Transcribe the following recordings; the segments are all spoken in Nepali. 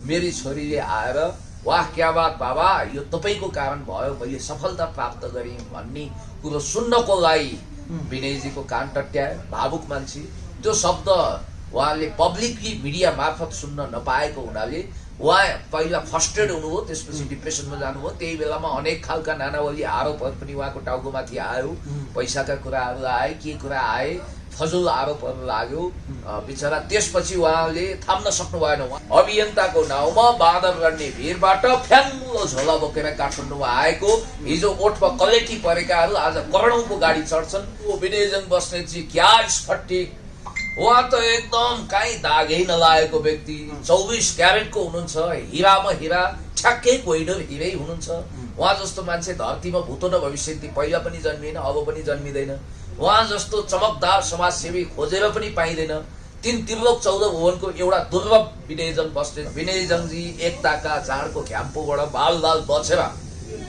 मेरी छोरीले आएर वाह क्या बात बाबा यो तपाईको कारण भयो मैले सफलता प्राप्त गरेँ भन्ने कुरो सुन्नको लागि विनयजीको कान टट्याए। भावुक मान्छे, त्यो शब्द उहाँले पब्लिकली मिडिया मार्फत सुन्न नपाएको हुनाले उहाँ पहिला फ्रस्ट्रेट हुनुभयो, त्यसपछि डिप्रेसनमा जानुभयो। त्यही बेलामा अनेक खालका नानावली आरोपहरू पनि उहाँको टाउकोमाथि आयो। पैसाका कुराहरू आए, के कुरा आए, फजुल आरोपहरू लाग्यो बिचरा। त्यसपछि उहाँले थाम्न सक्नु भएन। अभियन्ताको नाउँमा बाँदर गर्ने भिरबाट फ्याङ्गो झोला बोकेर काठमाडौँमा आएको, हिजो ओठमा कलेटी परेकाहरू आज करोडौंको गाडी चढ्छन्। विनयजङ बस्नेतजी क्या स्फटिक, उहाँ त एकदम काहीँ दागै नलागेको व्यक्ति, 24 क्यारेटको हुनुहुन्छ, हिरामा हिरा, ठ्याक्कै कोइडर हिरै हुनुहुन्छ। उहाँ जस्तो मान्छे धरतीमा भूतो न भविष्यति पहिला पनि जन्मिएन, अब पनि जन्मिँदैन। उहाँ जस्तो चमकदार समाजसेवी खोजेर पनि पाइँदैन। 3 त्रिलोक 14 भुवनको एउटा दुर्लभ विनयजङ बस्नेत। विनयजङजी एकताका चाडको घ्याम्पोबाट बाल बचेर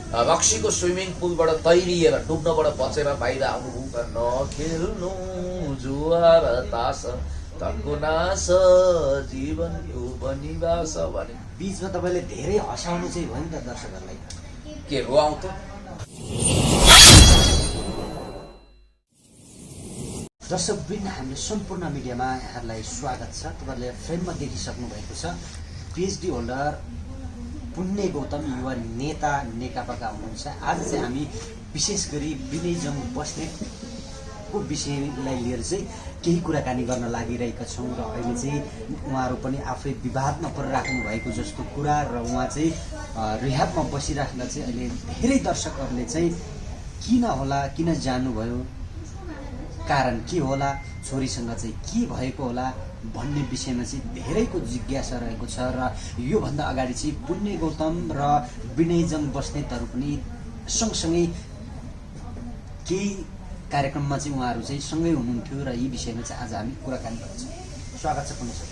रक्सीको स्विमिङ पुलबाट तैरिएर डुब्नबाट बचेर बाहिर आउनुभयो। नखेल्नु जुवार तास तनको नास जीवनको बनिवास भने बीचमा तपाईले धेरै हँसाउनु चाहिँ भयो नि त दर्शकहरूलाई। के रुवाउँ त? दर्शकवृन्द, हामीले सम्पूर्ण मिडियामा यहाँहरूलाई स्वागत छ। तपाईँहरूले फ्रेममा देखिसक्नु भएको छ पिएचडी होल्डर पुण्य गौतम युवा नेता नेकपाका हुनुहुन्छ। आज चाहिँ हामी विशेष गरी विनयजङ बस्नेतको विषयलाई लिएर चाहिँ केही कुराकानी गर्न लागिरहेका छौँ र अहिले चाहिँ उहाँहरू पनि आफै विवादमा परिराख्नु भएको जस्तो कुरा र उहाँ चाहिँ रिहाबमा बसिराख्दा चाहिँ अहिले धेरै दर्शकहरूले चाहिँ किन होला, किन जानुभयो, कारण के होला, छोरीसँग चाहिँ के भएको होला भन्ने विषयमा चाहिँ धेरैको जिज्ञासा रहेको छ। र योभन्दा अगाडि चाहिँ पुण्य गौतम र विनयजङ बस्नेतहरू पनि सँगसँगै केही कार्यक्रममा चाहिँ उहाँहरू चाहिँ सँगै हुनुहुन्थ्यो र यी विषयमा चाहिँ आज हामी कुराकानी गर्छौँ। स्वागत छ पुण्य सर।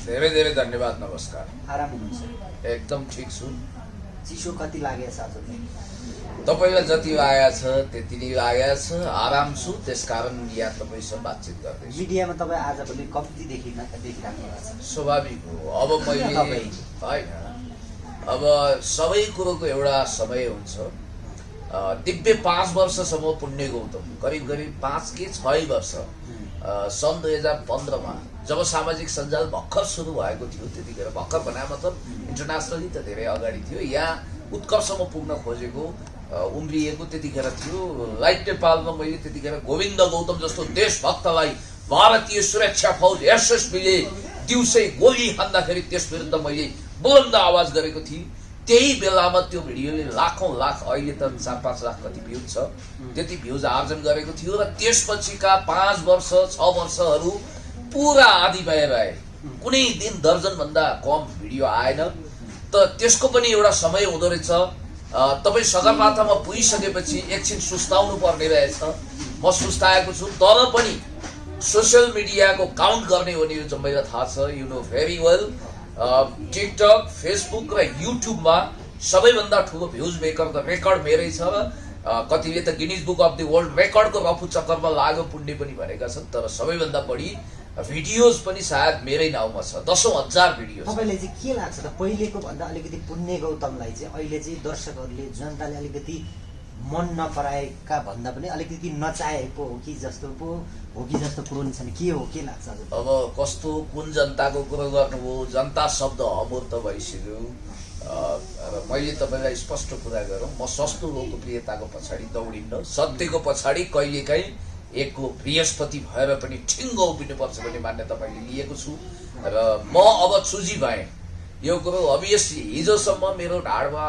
धेरै धेरै धन्यवाद। नमस्कार। आराम हुनुहुन्छ? एकदम ठिक छु। चिसो कति लागेको छ आज? तपाईलाई जति लागेको छ त्यति नै लागेको छ। आराम छु, त्यसकारण यहाँ तपाईसँग बातचित गर्दैछु। मिडियामा तपाईँ आजभोलि कम्ती देखिराख्नु भएको छ। स्वाभाविक हो। अब मैले होइन, अब सबै कुरोको एउटा समय हुन्छ। दिव्य 5 वर्षसम्म पुण्य गौतम करिब 5 के 6 वर्ष सन् 2015मा जब सामाजिक सञ्जाल भर्खर सुरु भएको थियो, त्यतिखेर भर्खर बनाए मतलब इन्टरनेसनली त धेरै अगाडि थियो, यहाँ उत्कर्षमा पुग्न खोजेको उम्रिएको त्यतिखेर थियो। लाइट नेपालमा मैले त्यतिखेर गोविन्द गौतम जस्तो देशभक्तलाई भारतीय सुरक्षा फौज एसएसबीले दिउँसै गोली हान्दाखेरि त्यस विरुद्ध मैले बुलन्द आवाज गरेको थिएँ। त्यही बेलामा त्यो भिडियोले लाखौं लाख, अहिले त 4-5 लाख कति भ्युज छ, त्यति भ्युज आर्जन गरेको थियो। र त्यसपछिका 5 वर्ष 6 वर्षहरू पुरा आदि भए कुनै दिन दर्जन भन्दा कम भिडियो आएन। त त्यसको पनि एउटा समय हुँदो रहेछ। तपाईँ सगरमाथामा पुगिसकेपछि एकछिन सुस्ताउनु पर्ने रहेछ। म सुस्ताएको छु, तर पनि सोसियल मिडियाको काउन्ट गर्ने हो नि यो चाहिँ मलाई थाहा छ। You know very well. TikTok, Facebook र युट्युबमा सबैभन्दा ठुलो भ्युज मेकरको रेकर्ड मेरै छ। कतिले त Guinness book of the world रेकर्डको रफू चक्करमा लाग्यो पुण्य पनि भनेका छन्। तर सबैभन्दा बढी भिडियोज पनि सायद मेरै नाउँमा छ, 10,000 भिडियो। तपाईलाई चाहिँ के लाग्छ त पहिलेको भन्दा अलिकति पुण्य गौतमलाई चाहिँ अहिले चाहिँ दर्शकहरूले, जनताले अलिकति मन नपराएका भन्दा पनि अलिकति नचाहेको हो कि जस्तो पो हो कि जस्तो पुरोनी छन्? के हो, के लाग्छ? अब कस्तो कुन जनताको कुरो गर्नुभयो? जनता शब्द अमूर्त भइसक्यो। र मैले तपाईँलाई स्पष्ट कुरा गरौँ, म सस्तो लोकप्रियताको पछाडि दौडिन्न। सत्यको पछाडि कहिलेकाहीँ एक बृहस्पति भएर पनि ठिङ्गो उभिनुपर्छ भन्ने मान्यता मैले लिएको छु। र म अब चुजी भएँ यो कुरो अभियसली। हिजोसम्म मेरो ढाडमा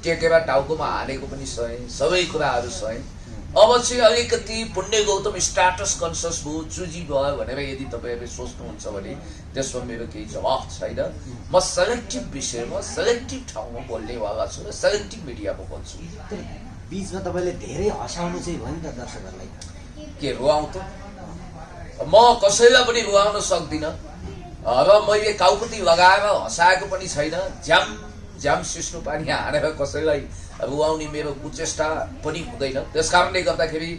टेकेर टाउकोमा हानेको पनि सही, सबै कुराहरू सही। अब चाहिँ अलिकति पुण्य गौतम स्ट्याटस कन्सियस भयो, चुजी भयो भनेर यदि तपाईँहरूले सोच्नुहुन्छ भने त्यसमा मेरो केही जवाफ छैन। म सेलेक्टिभ विषयमा, सेलेक्टिभ ठाउँमा बोल्नेवाला छु र सेलेक्टिभ मिडियामा बोल्छु। बीचमा तपाईँले धेरै हँसाउनु चाहिँ भयो नि त दर्शकहरूलाई। के रुवाउँ त? म कसैलाई पनि रुवाउन सक्दिनँ र मैले काउकुती लगाएर हँसाएको पनि छैन। झ्याम सिस्नु पानी हानेर कसैलाई रुवाउने मेरो कुचेष्टा पनि हुँदैन। त्यसकारणले गर्दाखेरि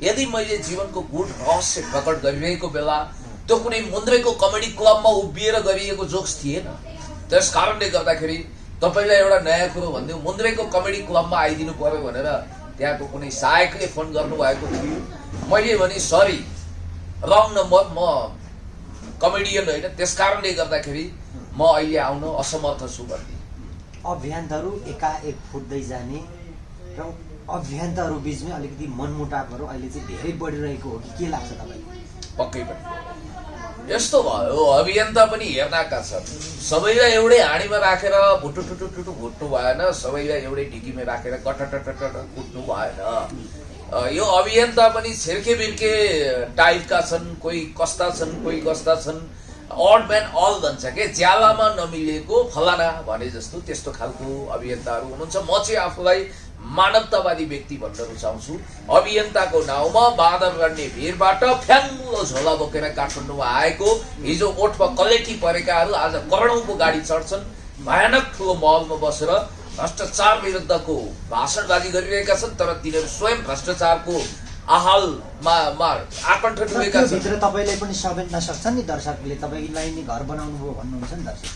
यदि मैले जीवनको गुण रहस्य प्रकट गरिरहेको बेला त्यो कुनै मुन्द्रेको कमेडी क्लबमा उभिएर गरिएको जोक्स थिएन। त्यस कारणले गर्दाखेरि तपाईँलाई एउटा नयाँ कुरो भनिदिउँ, मुन्द्रेको कमेडी क्लबमा आइदिनु पर्यो भनेर त्यहाँको कुनै सहायकले फोन गर्नुभएको थियो। मैले भने सरी, रङ नम्बर, म कमेडियन होइन, त्यस कारणले गर्दाखेरि म अहिले आउन असमर्थ छु भन्ने। अभियन्ताहरू एकाएक फुट्दै जाने र अभियन्ताहरू बिचमै अलिकति मनमुटावहरू अहिले चाहिँ धेरै बढिरहेको हो कि के लाग्छ तपाईँलाई? पक्कै पनि यस्तो भयो, अभियन्ता पनि हेर्नाका छन्। सबैलाई एउटै हाँडीमा राखेर भुटुटुटुटु भुट्नु भएन, सबैलाई एउटै ढिकीमा राखेर कटटटट कुट्नु भएन। यो अभियन्ता पनि छिर्के बिर्के टाइपका छन्, कोही कस्ता छन्, कोही कस्ता छन्। अड म्यान अल भन्छ के, ज्यालामा नमिलेको फलाना भने जस्तो त्यस्तो खालको अभियन्ताहरू हुनुहुन्छ। म चाहिँ आफूलाई मानवतावादी व्यक्ति भन्न रुचाउँछु। अभियन्ताको नाउँमा बादल गर्ने भिरबाट फ्याङ्गो झोला बोकेर काठमाडौँमा आएको, हिजो ओठमा कलेटी परेकाहरू आज करोडौँको गाडी चढ्छन्, भयानक ठुलो महलमा बसेर भ्रष्टाचार विरुद्धको भाषणबाजी गरिरहेका छन्, तर तिनीहरू स्वयं भ्रष्टाचारको आहालमा आकण्ठ डुबेका छन्। भित्र तपाईँलाई पनि समेट्न सक्छन् नि दर्शकले, तपाईँलाई नि घर बनाउनु भयो भन्नुहुन्छ नि दर्शक।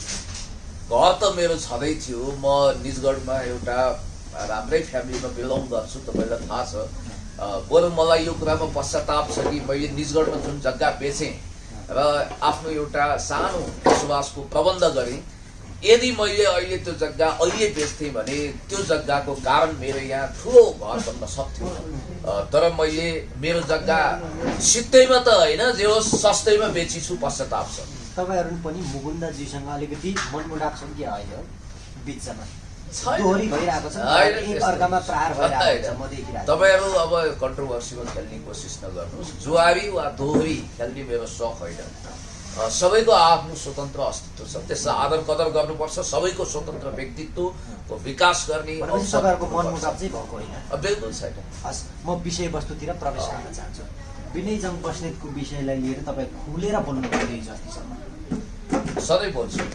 घर त मेरो छँदै थियो। म निजगढमा एउटा राम्रै फ्यामिलीमा बिलोङ गर्छु, तपाईँलाई थाहा छ। बरु मलाई यो कुरामा पश्चाताप छ कि मैले निजगढमा जुन जग्गा बेचेँ र आफ्नो एउटा सानो बसोबासको प्रबन्ध गरेँ, यदि मैले अहिले त्यो जग्गा अहिले बेच्थेँ भने त्यो जग्गाको कारण मेरो यहाँ ठुलो घर बन्न सक्थ्यो। तर मैले मेरो जग्गा सित्तैमा त होइन, जे होस् सस्तैमा बेचिछु, पश्चाताप छ। तपाईँहरू पनि मुकुन्दजीसँग अलिकति मनमुटाव छ कि अहिले बिचमा दोहोरी भइरहेको छ, एक अर्कामा प्रहार भइरहेको छ, म देखिरहेको छु। तपाईँहरू अब कन्ट्रोभर्सीमा खेल्ने कोसिस नगर्नुहोस्। जुवारी वा दोहोरी खेल्ने मेरो सोख होइन। सबैको आफ्नो स्वतन्त्र अस्तित्व छ, त्यसलाई आदर कदर गर्नुपर्छ। सबैको स्वतन्त्र व्यक्तित्वको विकास गर्ने तपाईँहरूको मनमुटाव चाहिँ भएको होइन? बिल्कुल छैन। हस्, म विषयवस्तुतिर प्रवेश गर्न चाहन्छु। विनयजङ बस्नेतको विषयलाई लिएर तपाईँ खुलेर बोल्नु पर्यो जतिसम्म। सधैँ बोल्छु।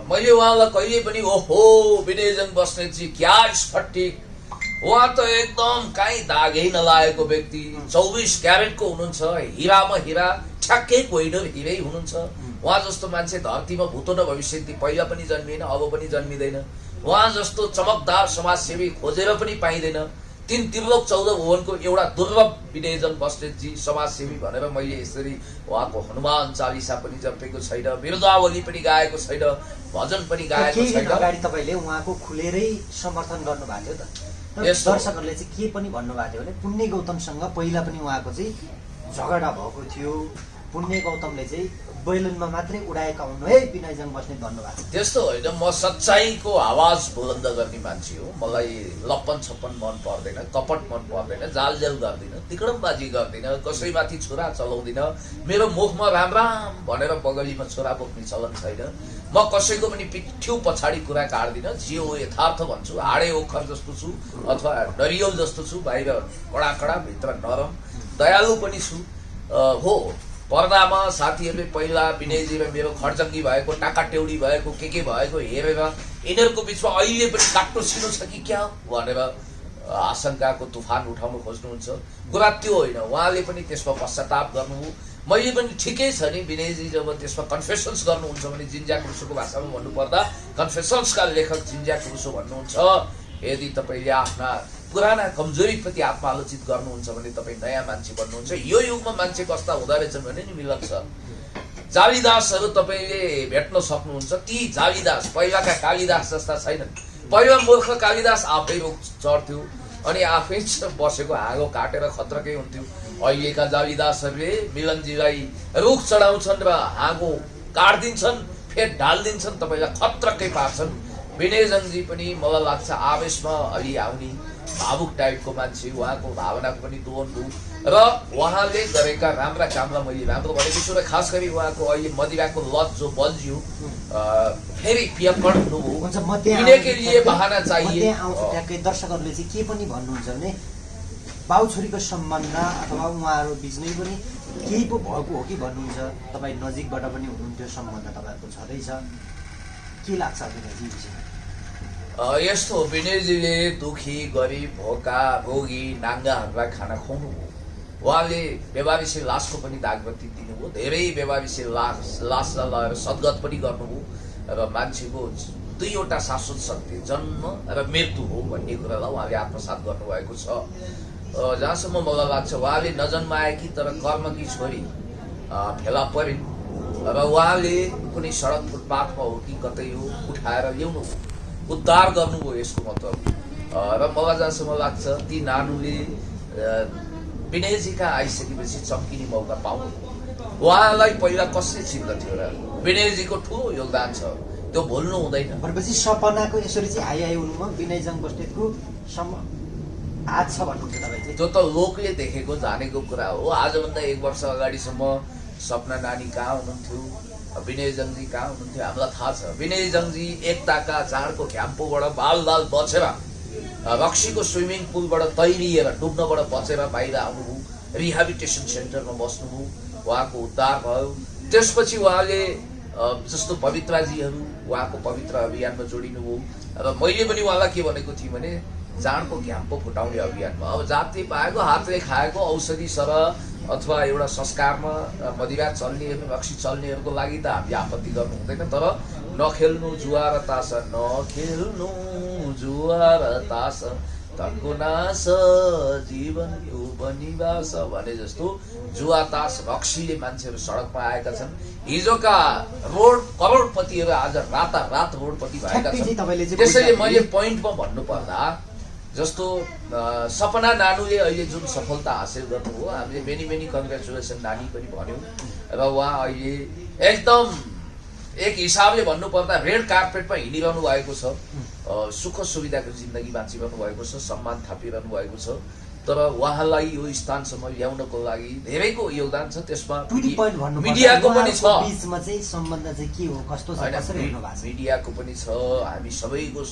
मैले उहाँलाई कहिले पनि ओहो विनयजङ बस्नेतजी क्या स्फटिक, उहाँ त एकदम काहीँ दागै नलागेको व्यक्ति, 24 क्यारेटको हुनुहुन्छ, हिरामा हिरा, ठ्याक्कै कोइडर हिरै हुनुहुन्छ। उहाँ जस्तो मान्छे धरतीमा भूतो न भविष्यति पहिला पनि जन्मिएन, अब पनि जन्मिँदैन। उहाँ जस्तो चमकदार समाजसेवी खोजेर पनि पाइँदैन। 3 त्रिलोक 14 भुवनको एउटा दुर्लभ विनयजङ बस्नेतजी समाजसेवी भनेर मैले यसरी उहाँको हनुमान चालिसा पनि जपेको छैन, बिरुदावली पनि गाएको छैन, भजन पनि गाएको छैन। अगाडि तपाईँले उहाँको खुलेरै समर्थन गर्नुभएको थियो त। दर्शकहरूले चाहिँ के पनि भन्नुभएको थियो भने पुण्य गौतमसँग पहिला पनि उहाँको चाहिँ झगडा भएको थियो, पुण्य गौतमले चाहिँ बैलुनमा मात्रै उडाएका हुनु है विनयजङ बस्नेत भन्नुभएको छ। त्यस्तो होइन, म सच्चाइको आवाज बुलन्द गर्ने मान्छे हो। मलाई लप्पन छप्पन मन पर्दैन, कपट मन पर्दैन, जालजेल गर्दिनँ, तिकडमबाजी गर्दिनँ, कसैमाथि छुरा चलाउँदिनँ। मेरो मुखमा राम राम भनेर बगलीमा छोरा बोक्ने चलन छैन। म कसैको पनि पिठ्यौ पछाडि कुरा काट्दिनँ, जे हो यथार्थ भन्छु। हाडे ओखर जस्तो छु अथवा डरियल जस्तो छु, बाहिर कडा कडा भित्र नरम, दयालु पनि छु। हो पर्दामा साथीहरूले पहिला विनयजी र मेरो खर्चङ्गी भएको, टाका टेउडी भएको, के भएको हेरेर यिनीहरूको बिचमा अहिले पनि काट्टो सिनो छ कि क्या भनेर आशंकाको तुफान उठाउन खोज्नुहुन्छ। कुरा त्यो होइन, उहाँले पनि त्यसमा पश्चाताप गर्नुभयो। मैले पनि ठिकै छ नि, विनयजी जब त्यसमा कन्फेसन्स गर्नुहुन्छ भने, जिन्ज्या क्रुसोको भाषामा भन्नुपर्दा कन्फेसन्सका लेखक जिन्ज्या क्रुसो भन्नुहुन्छ, यदि तपाईँले आफ्ना पुराना कमजोरीप्रति आत्मालोचित गर्नुहुन्छ भने तपाईँ नयाँ मान्छे बन्नुहुन्छ। यो युगमा मान्छे कस्ता हुँदो रहेछन् भने नि मिलन छ। जालीदासहरू तपाईँले भेट्न सक्नुहुन्छ। ती जालीदास पहिलाका कालिदास जस्ता छैनन्। पहिला मूर्ख कालिदास आफै रुख चढ्थ्यो अनि आफै बसेको हाँगो काटेर खत्रकै हुन्थ्यो। अहिलेका जालीदासहरूले मिलनजीलाई रुख चढाउँछन् र हाँगो काट्दिन्छन्, फेद ढालिदिन्छन्, तपाईँलाई खत्रकै पार्छन्। विनयजङजी पनि मलाई लाग्छ आवेशमा अलि आउने भावुक टाइपको मान्छे, उहाँको भावनाको पनि दोहन र उहाँले गरेका राम्रा कामलाई मैले राम्रो भनेको छु। र खास गरी उहाँको अहिले मदिराको लत जो बल्झियो, फेरि पियक्कड हुनुभयो, के लिए बहाना चाहिए। दर्शकहरूले चाहिँ के पनि भन्नुहुन्छ भने बाउ छोरीको सम्बन्ध अथवा उहाँहरू बिचमै पनि केही पो भएको हो कि भन्नुहुन्छ। तपाईँ नजिकबाट पनि हुनुहुन्थ्यो, सम्बन्ध तपाईँहरूको छँदैछ, के लाग्छ विनयजी विषयमा? यस्तो विनयजीले दुखी गरिब भोका भोगी नाङ्गाहरूलाई खाना खुवाउनु हो। उहाँले बेवारिसी लासको पनि दागबत्ती दिनुभयो, धेरै बेवारिसी लासलाई लगेर सद्गत पनि गर्नुभयो। र मान्छेको दुईवटा शाश्वत सत्य जन्म र मृत्यु हो भन्ने कुरालाई उहाँले आत्मसात गर्नुभएको छ। जहाँसम्म मलाई लाग्छ उहाँले नजन्माएकी तर कर्मकी छोरी फेला परिन् र उहाँले कुनै सडक फुटपाथमा हो कि कतै हो उठाएर ल्याउनु उद्धार गर्नुभयो यसको मतलब। र मलाई जहाँसम्म लाग्छ ती नानुले विनयजीका आइसकेपछि चम्किने मौका पाउनु उहाँलाई पहिला कसले चिन्दथ्यो र विनयजीको ठुलो योगदान छ, त्यो भुल्नु हुँदैन। भनेपछि सपनाको यसरी चाहिँ आइ हुनुमा विनयजङ बस्नेतको हात छ भन्नुहुन्छ तपाईँ चाहिँ? त्यो त लोकले देखेको जानेको कुरा हो। आजभन्दा 1 वर्ष अगाडिसम्म सपना नानी कहाँ हुनुहुन्थ्यो, विनयजङजी कहाँ हुनुहुन्थ्यो हामीलाई थाहा छ। विनयजङजी एकताका चाडको घ्याम्पोबाट बाल बचेर रक्सीको स्विमिङ पुलबाट तैरिएर डुब्नबाट बचेर बाहिर आउनुभयो, रिहेबिलिटेसन सेन्टरमा बस्नुभयो, उहाँको उद्धार भयो। त्यसपछि उहाँले जस्तो पवित्राजीहरू उहाँको पवित्र अभियानमा जोडिनुभयो र मैले पनि उहाँलाई के भनेको थिएँ भने जाँडको घ्याम्पो फुटाउने अभियानमा अब जातले पाएको हातले खाएको औषधि सरह अथवा एउटा संस्कारमा मदिरा चल्नेहरू रक्सी चल्नेहरूको लागि त हामीले आपत्ति गर्नु हुँदैन, तर नखेल्नु जुवा र तास, नखेल्नु जुवा र तास तनको नाश जीवनको बनिवास भने जस्तो जुवा तास रक्सीले मान्छेहरू सडकमा आएका छन्। हिजोका करोडपतिहरू आज रातारात रोडपति भएका छन्। त्यसैले मैले पोइन्टमा भन्नुपर्दा जस्तो सपना नानुले अहिले जुन सफलता हासिल गर्नुभयो हामीले मेनी कङ्ग्रेचुलेसन नानी पनि भन्यौँ र उहाँ अहिले एकदम एक हिसाबले भन्नुपर्दा रेड कार्पेटमा हिँडिरहनु भएको छ, सुख सुविधाको जिन्दगी बाँचिरहनु भएको छ, सम्मान थापिरहनु भएको छ। तर उहाँलाई यो स्थानसम्म ल्याउनको लागि धेरैको योगदान छ। त्यसमा मिडियाको पनि छ, मिडियाको पनि छ, हामी सबैको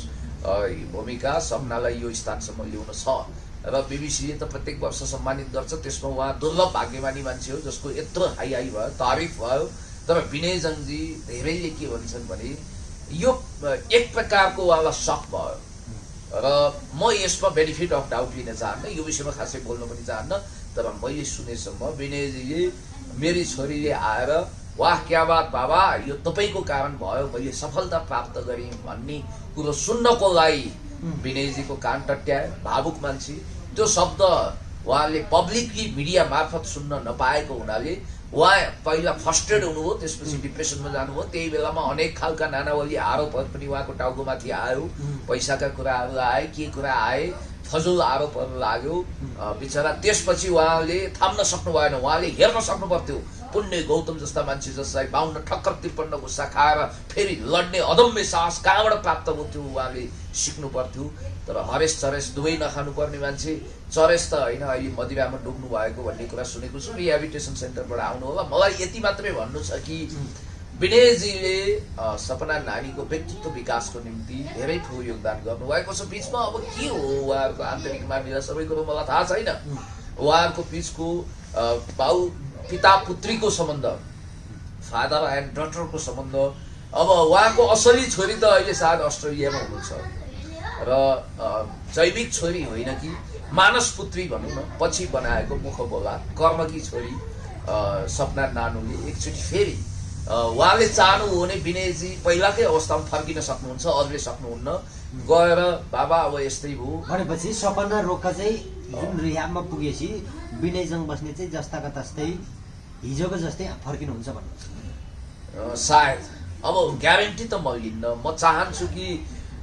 भूमिका सपनालाई यो स्थानसम्म ल्याउन छ। र बीबीसीले त प्रत्येक वर्ष सम्मानित गर्छ, त्यसमा उहाँ दुर्लभ भाग्यमानी मान्छे हो जसको यत्रो हाई भयो, तारिफ भयो। तर विनयजङजी धेरैले के भन्छन् भने यो एक प्रकारको उहाँलाई सक भयो र म यसमा बेनिफिट अफ डाउट लिन चाहन्न, यो विषयमा खासै बोल्न पनि चाहन्न। तर मैले सुनेसम्म विनयजीले मेरी छोरीले आएर वाह क्या बात बाबा यो तपाईँको कारण भयो, मैले सफलता प्राप्त गरेँ भन्ने कुरो सुन्नको लागि विनयजीको कान टट्याए। भावुक मान्छे, त्यो शब्द उहाँले पब्लिकली मिडिया मार्फत सुन्न नपाएको हुनाले उहाँ पहिला फ्रस्ट्रेट हुनुभयो, त्यसपछि डिप्रेसनमा जानुभयो। त्यही बेलामा अनेक खालका नानावली आरोपहरू पनि उहाँको टाउकोमाथि आयो, पैसाका कुराहरू आए, के कुरा आए, फजुल आरोपहरू लाग्यो बिचरा। त्यसपछि उहाँले थाम्न सक्नु भएन, उहाँले हेर्न सक्नु पर्थ्यो पुण्य गौतम जस्ता मान्छे जसलाई 52 ठक्कर 53 गुस्सा खाएर फेरि लड्ने अदम्य साहस कहाँबाट प्राप्त हुन्थ्यो उहाँले सिक्नु पर्थ्यो। तर हरेस चरेस दुवै नखानु पर्ने मान्छे, चरेस त होइन अहिले मदिरामा डुब्नु भएको भन्ने कुरा सुनेको छु। रिहेबिलिटेसन सेन्टरबाट आउनु होला। मलाई यति मात्रै भन्नु छ कि विनयजीले सपना नानीको व्यक्तित्व विकासको निम्ति धेरै ठुलो योगदान गर्नुभएको छ। बिचमा अब के हो उहाँहरूको आन्तरिक मामिला सबै कुरो मलाई थाहा छैन। उहाँहरूको बिचको पिता पुत्रीको सम्बन्ध, फादर एन्ड डटरको सम्बन्ध, अब उहाँको असली छोरी त अहिले सायद अस्ट्रेलियामा हुनुहुन्छ र जैविक छोरी होइन कि मानस पुत्री भनौँ न, पछि बनाएको मुखबोला कर्मकी छोरी सपना नानुले एकचोटि फेरि उहाँले चाहनु हो भने विनयजी पहिलाकै अवस्थामा फर्किन सक्नुहुन्छ, अरूले सक्नुहुन्न। गएर बाबा अब यस्तै भयो भनेपछि सपना रोका चाहिँ जुन रिहाबमा पुगेपछि विनयजङ बस्ने चाहिँ जस्ताका तस्तै हिजोको जस्तै फर्किनुहुन्छ भन्नु? सायद, अब ग्यारेन्टी त म लिन्न। म चाहन्छु कि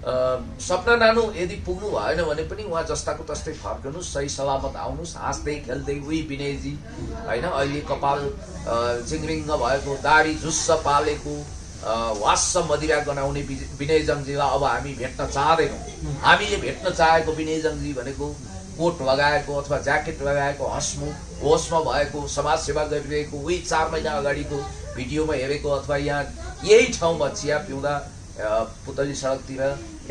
सपना नानु यदि पुग्नु भएन भने पनि उहाँ जस्ताको तस्तै फर्कनुहोस्, सही सलामत आउनुहोस्, हाँस्दै खेल्दै। उही विनयजी होइन, अहिले कपाल चिङ्रिङ्ग भएको, दाढी झुस्स पालेको, वास्स मदिरा गनाउने विनयजङजीलाई अब हामी भेट्न चाहँदैनौँ। हामीले भेट्न चाहेको विनयजङजी भनेको कोट लगाएको अथवा ज्याकेट लगाएको, हँसमुख होसमा भएको, समाजसेवा गरिरहेको, उही 4 महिना अगाडिको भिडियोमा हेरेको अथवा यहाँ यही ठाउँमा चिया पिउँदा पुतली सडकतिर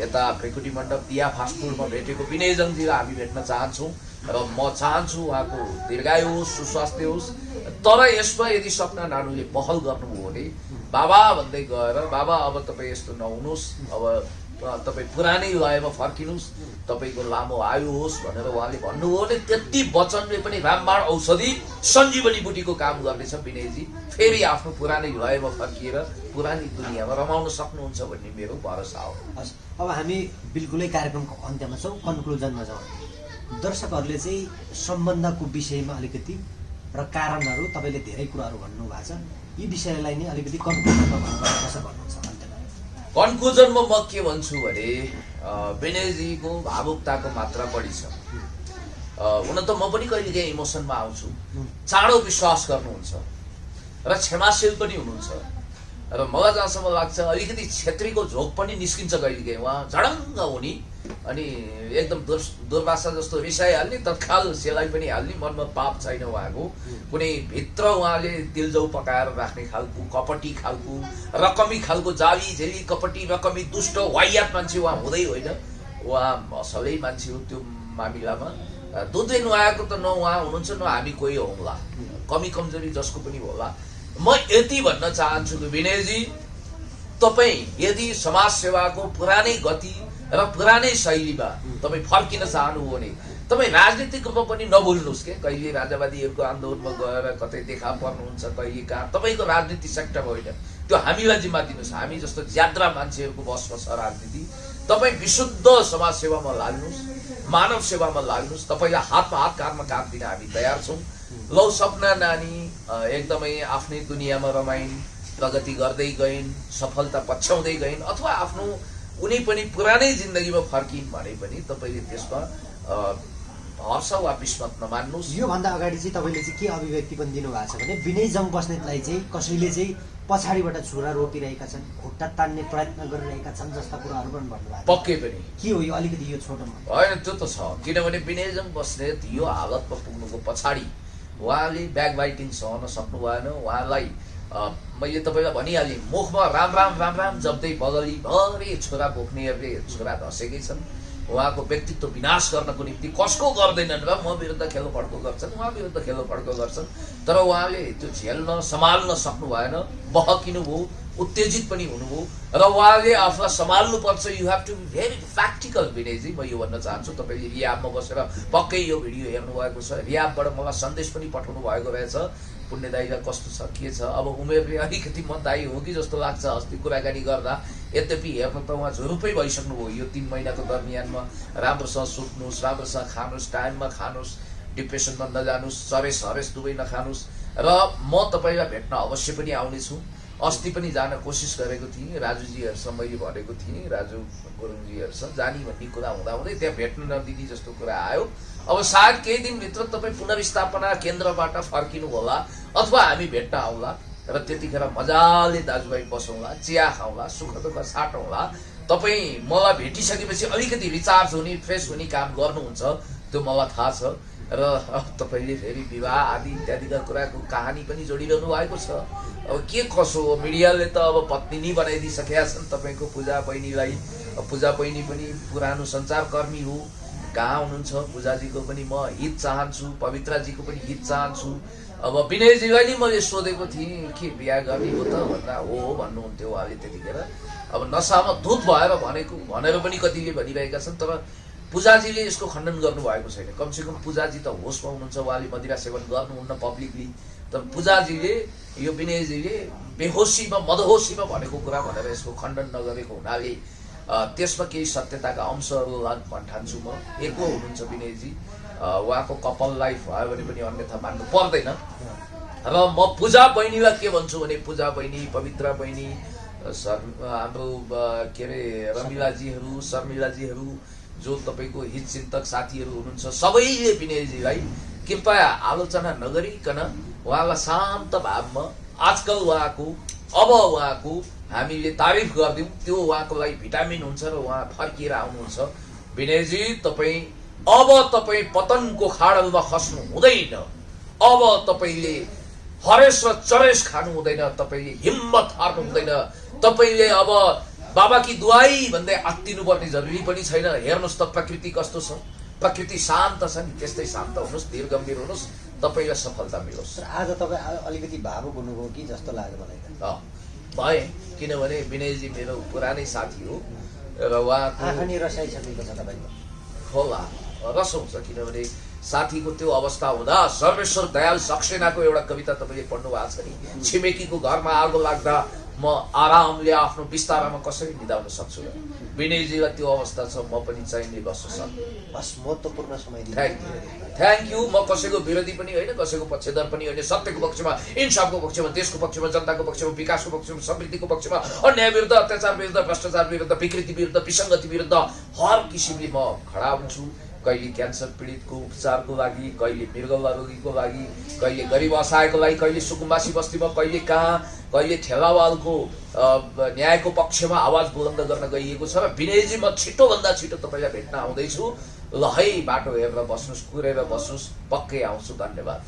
यता भ्रेकुटी मण्डप दिया फास्ट फुडमा भेटेको विनयजङजीलाई हामी भेट्न चाहन्छौँ र म चाहन्छु उहाँको दीर्घायु होस्, सुस्वास्थ्य होस्। तर यसमा यदि सपना नानुले पहल गर्नुभयो भने बाबा भन्दै गएर बाबा अब तपाईँ यस्तो नहुनुहोस्, अब तपाईँ पुरानै लयमा फर्किनुहोस्, तपाईँको लामो आयु होस् भनेर उहाँले भन्नुभयो भने त्यति वचनले पनि रामबाण औषधि सञ्जीवनी बुटीको काम गर्नेछ विनयजी। फेरि आफ्नो पुरानै लयमा फर्किएर पुरानै दुनियाँमा रमाउन सक्नुहुन्छ भन्ने मेरो भरोसा हो। हस्, अब हामी बिल्कुलै कार्यक्रमको अन्त्यमा छौँ, कन्क्लुजनमा जाउँ। दर्शकहरूले चाहिँ सम्बन्धको विषयमा अलिकति र कारणहरू तपाईँले धेरै कुराहरू भन्नुभएको छ, यी विषयलाई नै अलिकति कन्क्लुजनमा भन्नुभयो, कसो भन्नुहुन्छ अन्त्यमा? कन्क्लुजनमा म के भन्छु भने विनयजीको भावुकताको मात्रा बढी छ। हुन त म पनि कहिलेकाहीँ इमोसनमा आउँछु। चाँडो विश्वास गर्नुहुन्छ र क्षमाशील पनि हुनुहुन्छ र मलाई जहाँसम्म लाग्छ अलिकति छेत्रीको झोक पनि निस्किन्छ कहिलेकाहीँ। उहाँ झडङ्ग हुने अनि एकदम दुर्वासा जस्तो रिसाइहाल्ने, तत्काल सेलाइ पनि हाल्ने, मनमा पाप छैन उहाँको कुनै। भित्र उहाँले तिलजौ पकाएर राख्ने खालको कपटी खालको रकमी खालको जाली झेली कपटी रकमी दुष्ट वाहियात मान्छे उहाँ हुँदै होइन। उहाँ असलै मान्छे हो त्यो मामिलामा। दुधै नुहाएको त न उहाँ हुनुहुन्छ न हामी कोही हौँला, कमी कमजोरी जसको पनि होला। म यति भन्न चाहन्छु कि विनयजी, तपाईँ यदि समाज सेवाको पुरानै गति र पुरानै शैलीमा तपाईँ फर्किन चाहनुभयो भने तपाईँ राजनीतिक रूपमा पनि नभुल्नुहोस् के। कहिले राजावादीहरूको आन्दोलनमा गएर कतै देखा पर्नुहुन्छ, कहिले कहाँ। तपाईँको राजनीति सेक्टर होइन, त्यो हामीलाई जिम्मा दिनुहोस्। हामी जस्तो ज्याद्रा मान्छेहरूको बसमा छ राजनीति। तपाईँ विशुद्ध समाज सेवामा लाग्नुहोस्, मानव सेवामा लाग्नुहोस्। तपाईँलाई हातमा हात काँधमा काँध दिन हामी तयार छौँ। लौ सपना नानी एकदमै आफ्नै दुनियाँमा रमाइन्, प्रगति गर्दै गइन्, सफलता पछ्याउँदै गइन्, अथवा आफ्नो कुनै पनि पुरानै जिन्दगीमा फर्किन् भने पनि तपाईँले त्यसमा हर्ष वा विस्मत नमान्नुहोस्। योभन्दा अगाडि चाहिँ तपाईँले चाहिँ के अभिव्यक्ति पनि दिनुभएको छ भने विनय जङ बस्नेतलाई चाहिँ कसैले चाहिँ पछाडिबाट छुरा रोकिरहेका छन्, खुट्टा तान्ने प्रयत्न गरिरहेका छन् जस्ता कुराहरू पनि भन्नुभएको छ। पक्कै पनि के हो यो, अलिकति यो छोटोमा? होइन, त्यो त छ। किनभने विनय जङ बस्नेत यो हालतमा पुग्नुको पछाडि उहाँले ब्याक बाइटिङ सहन सक्नु भएन। उहाँलाई मैले तपाईँलाई भनिहालेँ, मुखमा राम राम राम राम जप्दै बगलीभरि छोरा बोक्नेहरूले छोरा धसेकै छन्। उहाँको व्यक्तित्व विनाश गर्नको निम्ति कसको गर्दैनन् र म विरुद्ध खेलो फड्को गर्छन्, उहाँ विरुद्ध खेलो फड्को गर्छन्। तर उहाँले त्यो झेल्न सम्हाल्न सक्नु भएन, बहकिनु भयो, उत्तेजित पनि हुनुभयो र उहाँले आफूलाई सम्हाल्नुपर्छ। You have to be very practical Vinayji. म यो भन्न चाहन्छु, तपाईँले रियाबमा बसेर पक्कै यो भिडियो हेर्नुभएको छ, रियाबबाट मलाई सन्देश पनि पठाउनु भएको रहेछ, पुण्य दाइलाई कस्तो छ के छ। अब उमेरले अलिकति म दाइ हो कि जस्तो लाग्छ अस्ति कुराकानी गर्दा। यद्यपि हेर्न त उहाँ झुरुपै भइसक्नुभयो। यो 3 महिनाको दरमियानमा राम्रोसँग सुत्नुहोस्, राम्रोसँग खानुहोस्, टाइममा खानुहोस्, डिप्रेसनमा नजानुहोस्, सरेस हरेस दुवै नखानुहोस्। र म तपाईँलाई भेट्न अवश्य पनि आउनेछु। अस्ति पनि जान कोसिस गरेको थिएँ, राजुजीहरूसँग मैले भनेको थिएँ, राजु गुरुङजीहरूसँग जाने भन्ने कुरा हुँदाहुँदै त्यहाँ भेट्न नदिने जस्तो कुरा आयो। अब सायद केही दिनभित्र तपाईँ पुनर्स्थापना केन्द्रबाट फर्किनु होला अथवा हामी भेट्न आउँला र त्यतिखेर मजाले दाजुभाइ बसौँला, चिया खाउँला, सुख दुःख साटौँला। तपाईँ मलाई भेटिसकेपछि अलिकति रिचार्ज हुने, फ्रेस हुने काम गर्नुहुन्छ, त्यो मलाई थाहा छ। र तपाईँले फेरि विवाह आदि इत्यादिका कुराको कहानी पनि जोडिरहनु भएको छ। अब के कसो हो, मिडियाले त अब पत्नी नै बनाइदिइसकेका छन् तपाईँको पूजा बहिनीलाई। पूजा बहिनी पनि पुरानो सञ्चारकर्मी हो, कहाँ हुनुहुन्छ? पूजाजीको पनि म हित चाहन्छु, पवित्राजीको पनि हित चाहन्छु। अब विनयजीलाई नै मैले सोधेको थिएँ के बिहा गर्ने हो त भन्दा हो भन्नुहुन्थ्यो उहाँले त्यतिखेर। अब नसामा धुत भएर भनेर पनि कतिले भनिरहेका छन्, तर पूजाजीले यसको खण्डन गर्नुभएको छैन। कमसेकम पूजाजी त होसमा हुनुहुन्छ, उहाँले मदिरा सेवन गर्नुहुन्न पब्लिकली। तर पूजाजीले यो विनयजीले बेहोसीमा मदहोसीमा भनेको कुरा भनेर यसको खण्डन नगरेको हुनाले त्यसमा केही सत्यताका अंशहरू भन्ठान्छु म। एको हुनुहुन्छ विनयजी, उहाँको कपाल लाइफ भयो भने पनि अन्यथा मान्नु पर्दैन। र म पूजा बहिनीलाई के भन्छु भने पूजा बहिनी, पवित्रा बहिनी, हाम्रो के अरे रमिलाजीहरू, शर्मिलाजीहरू, जो तपाईँको हितचिन्तक साथीहरू हुनुहुन्छ, सबैले विनयजीलाई कृपया आलोचना नगरिकन उहाँलाई शान्त भावमा आजकल उहाँको हामीले तारिफ गरिदिउँ, त्यो उहाँको लागि भिटामिन हुन्छ र उहाँ फर्किएर आउनुहुन्छ। विनयजी, अब तपाईँ पतनको खाडलमा खस्नु हुँदैन। अब तपाईँले हरेस र चरेस खानु हुँदैन, तपाईँले हिम्मत हार्नु हुँदैन। तपाईँले अब बाबा की दुवाई भन्दै आत्तिनुपर्ने जरुरी पनि छैन। हेर्नुहोस् त प्रकृति कस्तो छ, प्रकृति शान्त छ नि, त्यस्तै शान्त हुनुहोस्, धीर गम्भीर हुनुहोस्, तपाईँलाई सफलता मिलोस्। आज तपाईँ अलिकति भावुक हुनुभयो कि जस्तो लाग्यो मलाई। भए, किनभने विनयजी मेरो पुरानै साथी हो। र उहाँको आँखा नि रसाइसकेको छ तपाईँको। होला रसाउँछ, किनभने साथीको त्यो अवस्था हुँदा सर्वेश्वर दयाल सक्सेनाको एउटा कविता तपाईँले पढ्नु भएको छ नि, छिमेकीको घरमा आगो लाग्दा म आरामले आफ्नो बिस्तारामा कसरी निदाउन सक्छु र विनयजीलाई त्यो अवस्था छ, म पनि चाहिने बस्न सक्छु। बस महत्त्वपूर्ण समय दिनु। Thank you. म कसैको विरोधी पनि होइन, कसैको पक्षधर पनि होइन, सत्यको पक्षमा, इन्साफको पक्षमा, देशको पक्षमा, जनताको पक्षमा, विकासको पक्षमा, समृद्धिको पक्षमा, अन्याय विरुद्ध, अत्याचार विरुद्ध, भ्रष्टाचार विरुद्ध, विकृति विरुद्ध, विसङ्गति विरुद्ध हर किसिमले म खडा हुन्छु। कहिले क्यान्सर पीडितको उपचारको लागि, कहिले मृगौला रोगीको लागि, कहिले गरिब असहायको लागि, कहिले सुकुम्बासी बस्तीमा, कहिले कहाँ, कहिले ठेलावालको न्यायको पक्षमा आवाज बुलन्द गर्न गइएको छ। र विनयजी म छिटोभन्दा छिटो तपाईँलाई भेट्न आउँदैछु। ल है, बाटो हेरेर बस्नुहोस्, कुरेर बस्नुहोस्, पक्कै आउँछु। धन्यवाद।